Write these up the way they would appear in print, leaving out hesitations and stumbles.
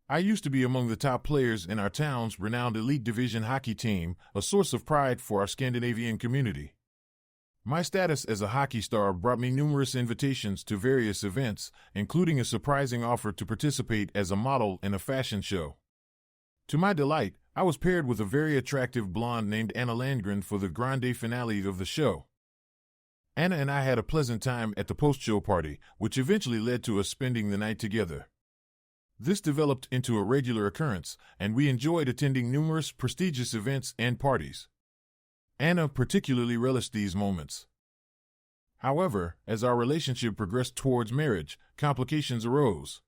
I used to be among the top players in our town's renowned elite division hockey team, a source of pride for our Scandinavian community. My status as a hockey star brought me numerous invitations to various events, including a surprising offer to participate as a model in a fashion show. To my delight, I was paired with a very attractive blonde named Anna Landgren for the grande finale of the show. Anna and I had a pleasant time at the post-show party, which eventually led to us spending the night together. This developed into a regular occurrence, and we enjoyed attending numerous prestigious events and parties. Anna particularly relished these moments. However, as our relationship progressed towards marriage, complications arose.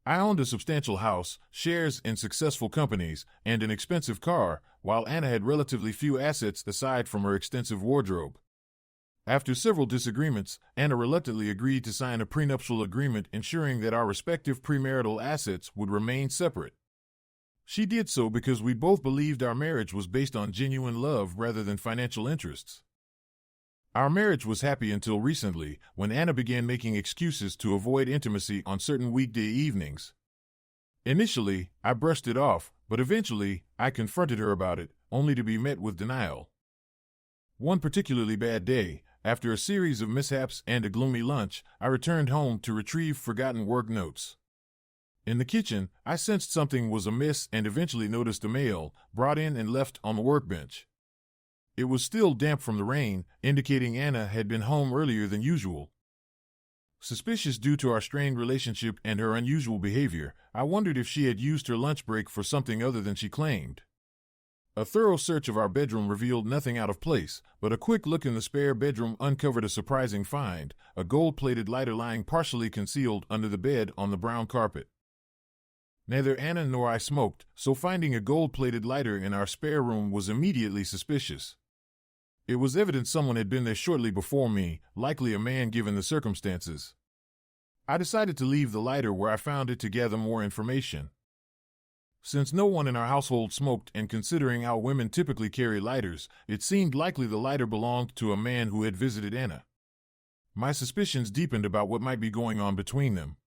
I owned a substantial house, shares in successful companies, and an expensive car, while Anna had relatively few assets aside from her extensive wardrobe. After several disagreements, Anna reluctantly agreed to sign a prenuptial agreement ensuring that our respective premarital assets would remain separate. She did so because we both believed our marriage was based on genuine love rather than financial interests. Our marriage was happy until recently, when Anna began making excuses to avoid intimacy on certain weekday evenings. Initially, I brushed it off, but eventually, I confronted her about it, only to be met with denial. One particularly bad day, after a series of mishaps and a gloomy lunch, I returned home to retrieve forgotten work notes. In the kitchen, I sensed something was amiss and eventually noticed a mail, brought in and left on the workbench. It was still damp from the rain, indicating Anna had been home earlier than usual. Suspicious due to our strained relationship and her unusual behavior, I wondered if she had used her lunch break for something other than she claimed. A thorough search of our bedroom revealed nothing out of place, but a quick look in the spare bedroom uncovered a surprising find, a gold-plated lighter lying partially concealed under the bed on the brown carpet. Neither Anna nor I smoked, so finding a gold-plated lighter in our spare room was immediately suspicious. It was evident someone had been there shortly before me, likely a man given the circumstances. I decided to leave the lighter where I found it to gather more information. Since no one in our household smoked and considering how women typically carry lighters, it seemed likely the lighter belonged to a man who had visited Anna. My suspicions deepened about what might be going on between them.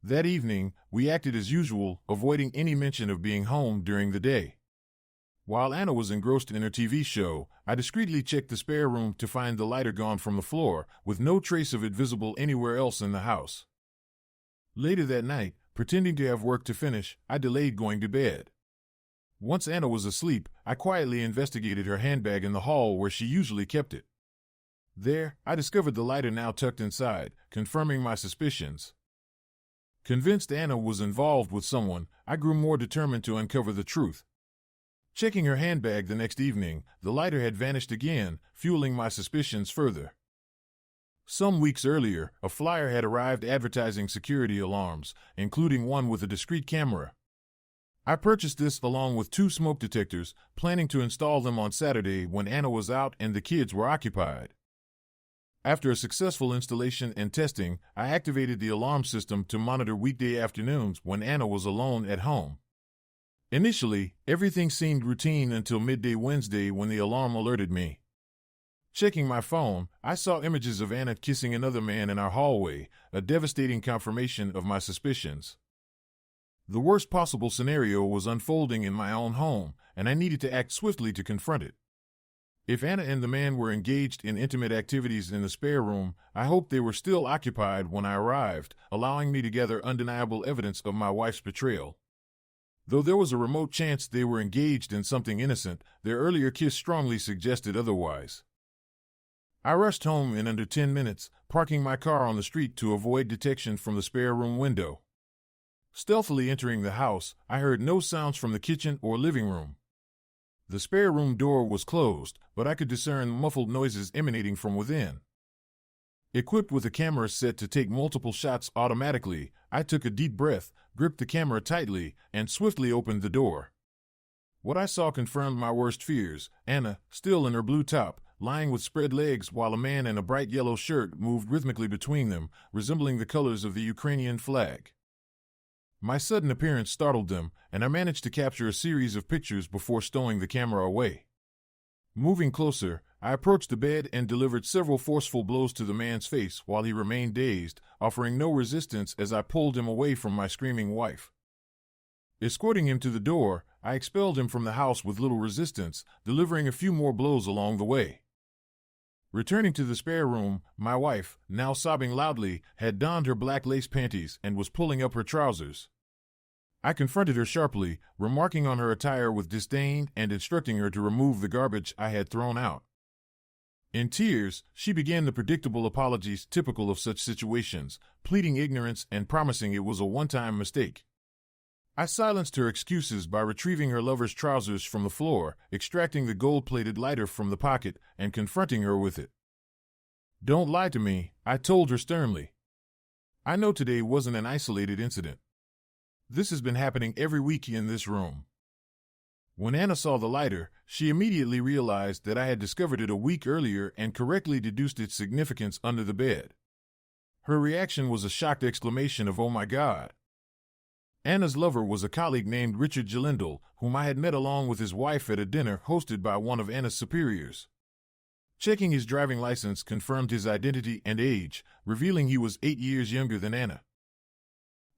That evening, we acted as usual, avoiding any mention of being home during the day. While Anna was engrossed in her TV show, I discreetly checked the spare room to find the lighter gone from the floor, with no trace of it visible anywhere else in the house. Later that night, pretending to have work to finish, I delayed going to bed. Once Anna was asleep, I quietly investigated her handbag in the hall where she usually kept it. There, I discovered the lighter now tucked inside, confirming my suspicions. Convinced Anna was involved with someone, I grew more determined to uncover the truth. Checking her handbag the next evening, the lighter had vanished again, fueling my suspicions further. Some weeks earlier, a flyer had arrived advertising security alarms, including one with a discrete camera. I purchased this along with 2 smoke detectors, planning to install them on Saturday when Anna was out and the kids were occupied. After a successful installation and testing, I activated the alarm system to monitor weekday afternoons when Anna was alone at home. Initially, everything seemed routine until midday Wednesday when the alarm alerted me. Checking my phone, I saw images of Anna kissing another man in our hallway, a devastating confirmation of my suspicions. The worst possible scenario was unfolding in my own home, and I needed to act swiftly to confront it. If Anna and the man were engaged in intimate activities in the spare room, I hoped they were still occupied when I arrived, allowing me to gather undeniable evidence of my wife's betrayal. Though there was a remote chance they were engaged in something innocent, their earlier kiss strongly suggested otherwise. I rushed home in under 10 minutes, parking my car on the street to avoid detection from the spare room window. Stealthily entering the house, I heard no sounds from the kitchen or living room. The spare room door was closed, but I could discern muffled noises emanating from within. Equipped with a camera set to take multiple shots automatically, I took a deep breath, gripped the camera tightly, and swiftly opened the door. What I saw confirmed my worst fears. Anna, still in her blue top, lying with spread legs while a man in a bright yellow shirt moved rhythmically between them, resembling the colors of the Ukrainian flag. My sudden appearance startled them, and I managed to capture a series of pictures before stowing the camera away. Moving closer, I approached the bed and delivered several forceful blows to the man's face while he remained dazed, offering no resistance as I pulled him away from my screaming wife. Escorting him to the door, I expelled him from the house with little resistance, delivering a few more blows along the way. Returning to the spare room, my wife, now sobbing loudly, had donned her black lace panties and was pulling up her trousers. I confronted her sharply, remarking on her attire with disdain and instructing her to remove the garbage I had thrown out. In tears, she began the predictable apologies typical of such situations, pleading ignorance and promising it was a one-time mistake. I silenced her excuses by retrieving her lover's trousers from the floor, extracting the gold-plated lighter from the pocket, and confronting her with it. "Don't lie to me," I told her sternly. "I know today wasn't an isolated incident. This has been happening every week in this room." When Anna saw the lighter, she immediately realized that I had discovered it a week earlier and correctly deduced its significance under the bed. Her reaction was a shocked exclamation of "Oh my God." Anna's lover was a colleague named Richard Jalindal, whom I had met along with his wife at a dinner hosted by one of Anna's superiors. Checking his driving license confirmed his identity and age, revealing he was 8 years younger than Anna.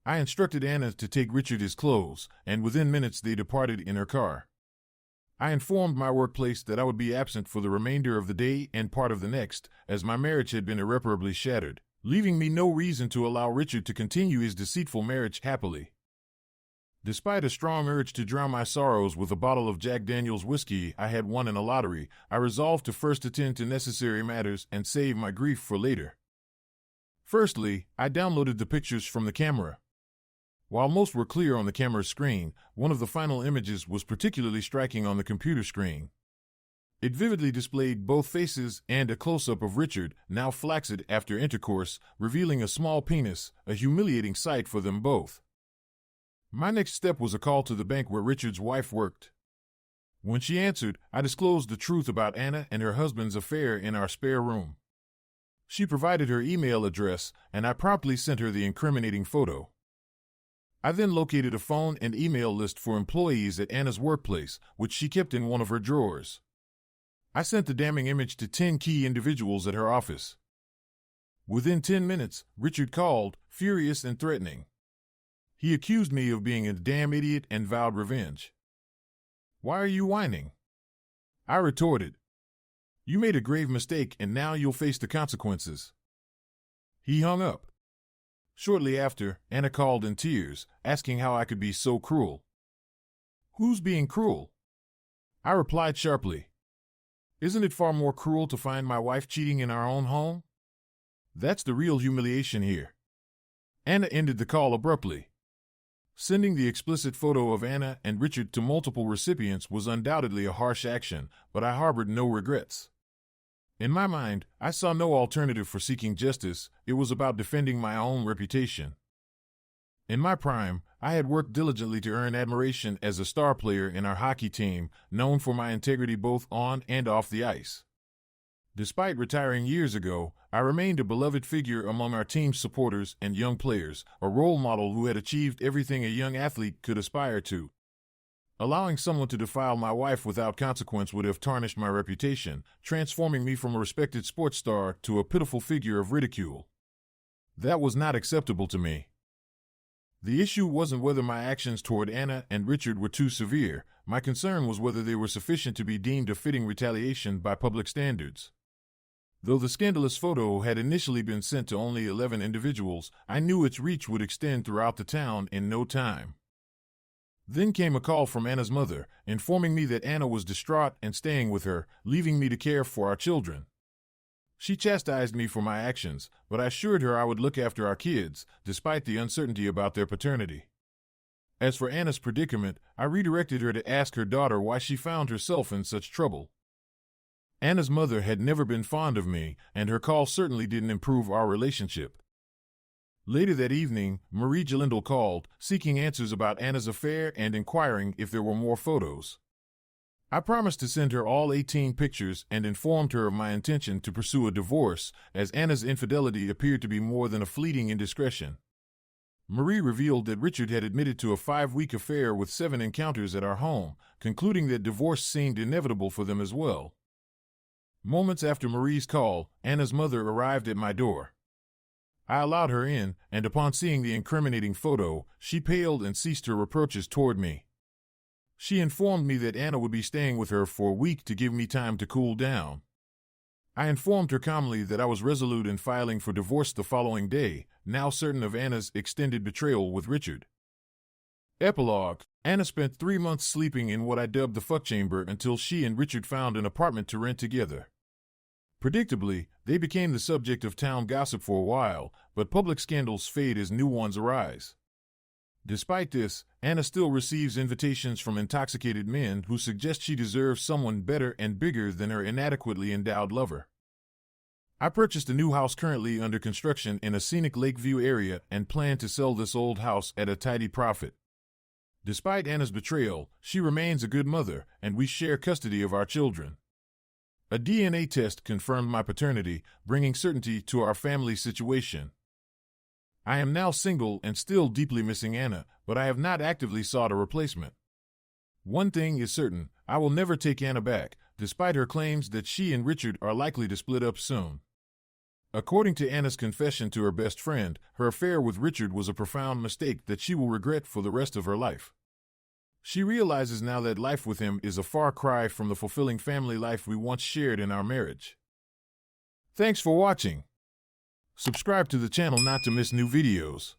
I instructed Anna to take Richard his clothes, and within minutes they departed in her car. I informed my workplace that I would be absent for the remainder of the day and part of the next, as my marriage had been irreparably shattered, leaving me no reason to allow Richard to continue his deceitful marriage happily. Despite a strong urge to drown my sorrows with a bottle of Jack Daniel's whiskey I had won in a lottery, I resolved to first attend to necessary matters and save my grief for later. Firstly, I downloaded the pictures from the camera. While most were clear on the camera's screen, one of the final images was particularly striking on the computer screen. It vividly displayed both faces and a close-up of Richard, now flaccid after intercourse, revealing a small penis, a humiliating sight for them both. My next step was a call to the bank where Richard's wife worked. When she answered, I disclosed the truth about Anna and her husband's affair in our spare room. She provided her email address, and I promptly sent her the incriminating photo. I then located a phone and email list for employees at Anna's workplace, which she kept in one of her drawers. I sent the damning image to 10 key individuals at her office. Within 10 minutes, Richard called, furious and threatening. He accused me of being a damn idiot and vowed revenge. "Why are you whining?" I retorted. "You made a grave mistake and now you'll face the consequences." He hung up. Shortly after, Anna called in tears, asking how I could be so cruel. "Who's being cruel?" I replied sharply. "Isn't it far more cruel to find my wife cheating in our own home? That's the real humiliation here." Anna ended the call abruptly. Sending the explicit photo of Anna and Richard to multiple recipients was undoubtedly a harsh action, but I harbored no regrets. In my mind, I saw no alternative for seeking justice. It was about defending my own reputation. In my prime, I had worked diligently to earn admiration as a star player in our hockey team, known for my integrity both on and off the ice. Despite retiring years ago, I remained a beloved figure among our team's supporters and young players, a role model who had achieved everything a young athlete could aspire to. Allowing someone to defile my wife without consequence would have tarnished my reputation, transforming me from a respected sports star to a pitiful figure of ridicule. That was not acceptable to me. The issue wasn't whether my actions toward Anna and Richard were too severe. My concern was whether they were sufficient to be deemed a fitting retaliation by public standards. Though the scandalous photo had initially been sent to only 11 individuals, I knew its reach would extend throughout the town in no time. Then came a call from Anna's mother, informing me that Anna was distraught and staying with her, leaving me to care for our children. She chastised me for my actions, but I assured her I would look after our kids, despite the uncertainty about their paternity. As for Anna's predicament, I redirected her to ask her daughter why she found herself in such trouble. Anna's mother had never been fond of me, and her call certainly didn't improve our relationship. Later that evening, Marie Jalindal called, seeking answers about Anna's affair and inquiring if there were more photos. I promised to send her all 18 pictures and informed her of my intention to pursue a divorce, as Anna's infidelity appeared to be more than a fleeting indiscretion. Marie revealed that Richard had admitted to a 5-week affair with 7 encounters at our home, concluding that divorce seemed inevitable for them as well. Moments after Marie's call, Anna's mother arrived at my door. I allowed her in, and upon seeing the incriminating photo, she paled and ceased her reproaches toward me. She informed me that Anna would be staying with her for a week to give me time to cool down. I informed her calmly that I was resolute in filing for divorce the following day, now certain of Anna's extended betrayal with Richard. Epilogue: Anna spent 3 months sleeping in what I dubbed the fuck chamber until she and Richard found an apartment to rent together. Predictably, they became the subject of town gossip for a while, but public scandals fade as new ones arise. Despite this, Anna still receives invitations from intoxicated men who suggest she deserves someone better and bigger than her inadequately endowed lover. I purchased a new house currently under construction in a scenic Lakeview area and plan to sell this old house at a tidy profit. Despite Anna's betrayal, she remains a good mother, and we share custody of our children. A DNA test confirmed my paternity, bringing certainty to our family situation. I am now single and still deeply missing Anna, but I have not actively sought a replacement. One thing is certain, I will never take Anna back, despite her claims that she and Richard are likely to split up soon. According to Anna's confession to her best friend, her affair with Richard was a profound mistake that she will regret for the rest of her life. She realizes now that life with him is a far cry from the fulfilling family life we once shared in our marriage. Thanks for watching. Subscribe to the channel not to miss new videos.